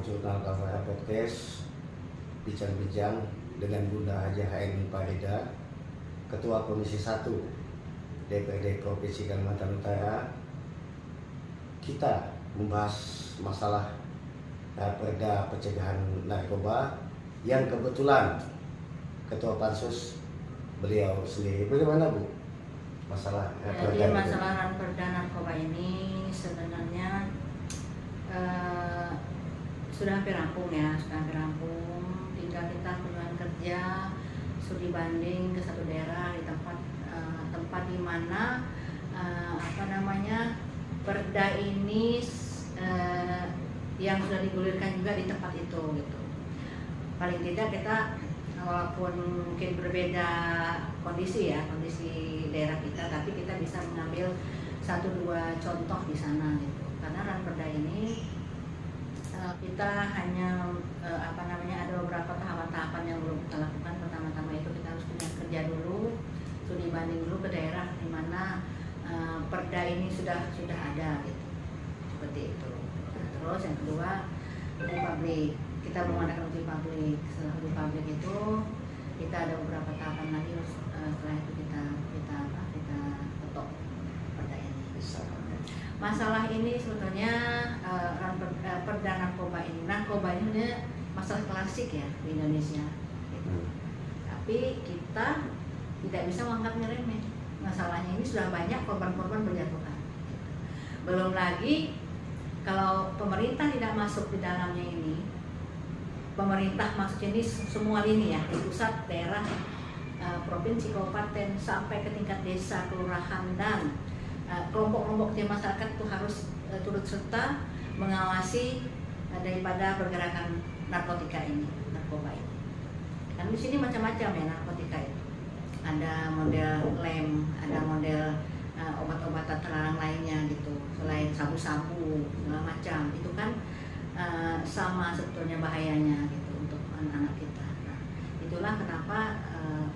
jurnal Kalvara Podcast, bincang-bincang dengan Bunda Hajah Aini Farida, Ketua Komisi 1 DPRD Provinsi Kalimantan Utara. Kita membahas masalah Perda Pencegahan Narkoba yang kebetulan Ketua Pansus beliau sendiri. Bagaimana Bu? Masalah Jadi masalah Perda Narkoba ini sebenarnya sudah hampir rampung ya, tinggal kita kunjungan kerja studi banding ke satu daerah di tempat di mana Perda ini yang sudah digulirkan juga di tempat itu gitu. Paling tidak kita walaupun mungkin berbeda kondisi daerah kita, tapi kita bisa mengambil 1-2 contoh di sana gitu. Karena Perda ini kita hanya ada beberapa tahapan-tahapan yang belum kita lakukan. Pertama-tama itu kita harus punya kerja dulu, studi banding dulu ke daerah di mana Perda ini sudah ada gitu. Seperti itu. Terus yang kedua, uji publik. Kita belum mengadakan uji publik. Setelah uji publik itu kita ada beberapa tahapan lagi. Setelah itu kita ketok Perda ini. Masalah ini sebetulnya Perda Narkoba ini masalah klasik ya di Indonesia. Gitu. Tapi kita tidak bisa mengangkat remeh. Masalahnya ini sudah banyak korban-korban berjatuhan. Gitu. Belum lagi kalau pemerintah tidak masuk di dalamnya ini, pemerintah maksudnya ini semua lini ya, di pusat, daerah, provinsi, kabupaten, sampai ke tingkat desa, kelurahan, dan kelompok-kelompok di masyarakat itu harus turut serta mengawasi daripada pergerakan narkoba ini. Kan di sini macam-macam ya narkotika itu. Ada model lem, ada model obat-obatan terlarang lainnya gitu. Selain sabu-sabu segala macam, itu kan sama sebetulnya bahayanya gitu untuk anak-anak kita. Nah, itulah kenapa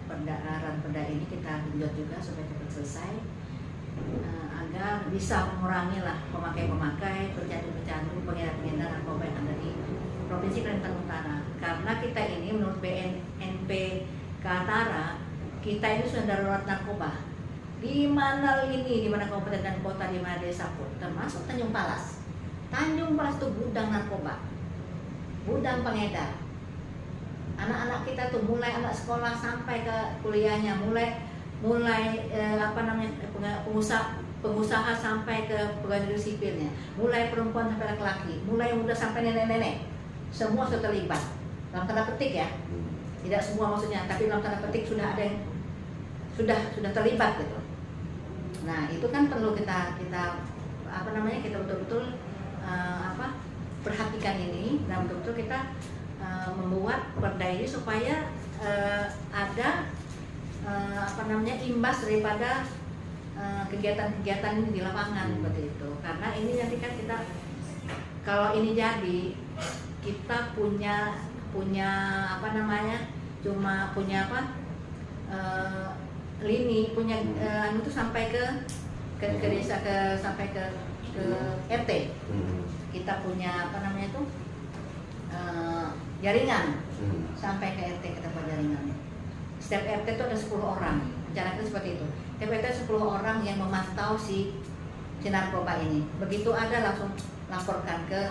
Perda ini kita genjot juga supaya cepat selesai. Agar bisa mengurangi lah pemakai-pemakai, pecandu-pecandu, pengedar-pengedar narkoba yang ada di Provinsi Kalimantan Utara. Karena kita ini menurut BNP Kaltara, kita ini sudah darurat narkoba. Di mana kabupaten dan kota, di mana desa pun, termasuk Tanjung Palas. Tanjung Palas itu gudang narkoba, gudang pengedar. Anak-anak kita tuh mulai anak sekolah sampai ke kuliahnya, mulai pengusaha sampai ke pegawai negeri sipilnya, mulai perempuan sampai laki-laki, mulai muda sampai nenek-nenek, semua sudah terlibat. Dalam tanda petik ya, tidak semua maksudnya, tapi dalam tanda petik sudah ada yang sudah terlibat gitu. Nah itu kan perlu kita betul-betul perhatikan ini, dan betul-betul kita membuat Perda ini supaya ada imbas daripada kegiatan-kegiatan ini di lapangan seperti itu. Karena ini nanti kan kita, kalau ini jadi, kita punya lini, itu sampai ke desa, sampai ke RT. Kita punya jaringan sampai ke RT, kita buat jaringan. Setiap RT itu ada 10 orang. Rencana itu seperti itu. Setiap RT 10 orang yang memantau si narkoba ini. Begitu ada langsung laporkan ke.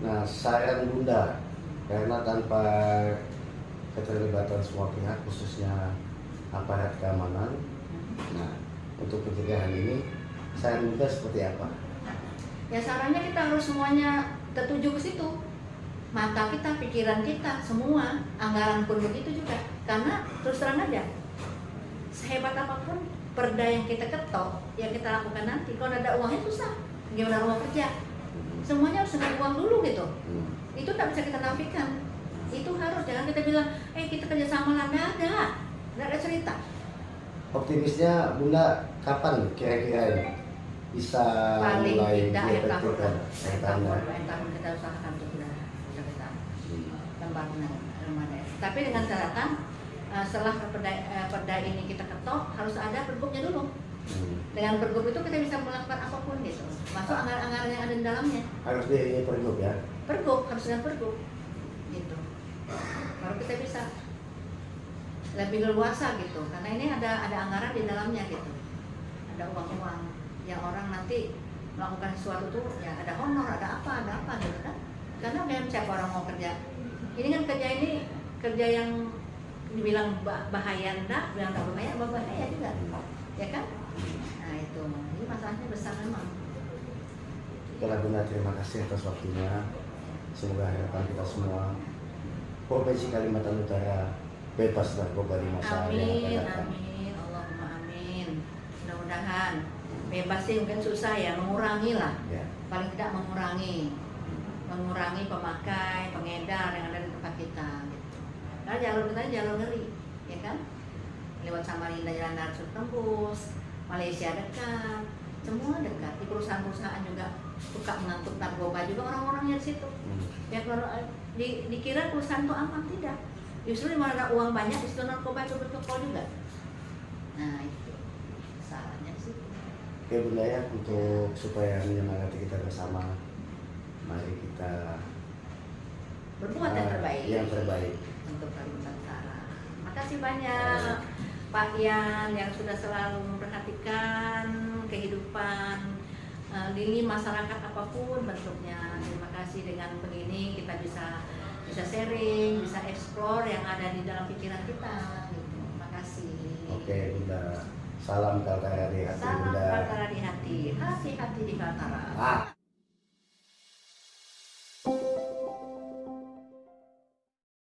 Nah, saran Bunda, karena tanpa keterlibatan semua pihak, khususnya aparat keamanan, nah untuk pencegahan ini, saran Bunda seperti apa? Ya sarannya kita harus semuanya tertuju ke situ. Mata kita, pikiran kita, semua, anggaran pun begitu juga. Karena terus terang aja, sehebat apapun Perda yang kita ketok, yang kita lakukan nanti, kalau ada uangnya susah. Gimana uang kerja? Semuanya harus dengan uang dulu gitu. Itu tak bisa kita nafikan. Itu harus, jangan kita bilang, kita kerjasama lah, nggak ada cerita. Optimisnya Bunda kapan kira-kira bisa paling mulai tidak akhir tahun kita usahakan untuk kita pembangunan rumah daerah. Tapi dengan catatan setelah Perda ini kita ketok, harus ada pergubnya dulu. Dengan pergub itu kita bisa melakukan apapun gitu, masuk anggaran-anggaran yang ada di dalamnya. Harus di pergub ya. pergub, harus dengan pergub gitu, baru kita bisa lebih leluasa gitu, karena ini ada anggaran di dalamnya gitu, ada uang-uang yang orang nanti melakukan sesuatu tuh ya ada honor, ada apa gitu kan, karena memang siapa orang mau kerja ini kan, kerja yang dibilang bahaya enggak, bilang tak bahaya juga ya kan. Nah itu ini masalahnya besar memang. Kalau Bunda, terima kasih atas waktunya. Semoga harapan kita semua Provinsi Kalimantan Utara bebas narkoba di masa yang akan Amin, datang. amin, Allahumma amin. Mudah-mudahan bebas sih mungkin susah ya, mengurangi lah, Ya. paling tidak mengurangi pemakai, pengedar yang ada di tempat kita. Gitu. Karena jalur kita jalur ngeri, ya kan? Lewat Samarinda jalan darat tembus, Malaysia dekat, semua dekat. Di perusahaan-perusahaan juga suka mengangkut narkoba juga orang-orangnya di situ. Ya kalau dikira perusahaan itu aman, tidak. Justru di mana ada uang banyak, di situ narkoba itu bertokol juga. Nah itu salahnya sih. Oke Bunda ya, untuk supaya menyemangati kita bersama, mari kita Berbuat yang terbaik. Yang terbaik. Untuk Kalimantan Utara. Makasih banyak Pak Ian yang sudah selalu memperhatikan kehidupan lini masyarakat apapun bentuknya. Terima kasih, dengan begini kita bisa sharing, bisa explore yang ada di dalam pikiran kita. Gitu. Terima kasih. Oke Bunda, salam Kaltara di hati Salam Bunda. Kaltara di hati, hati-hati di Kaltara. Ah.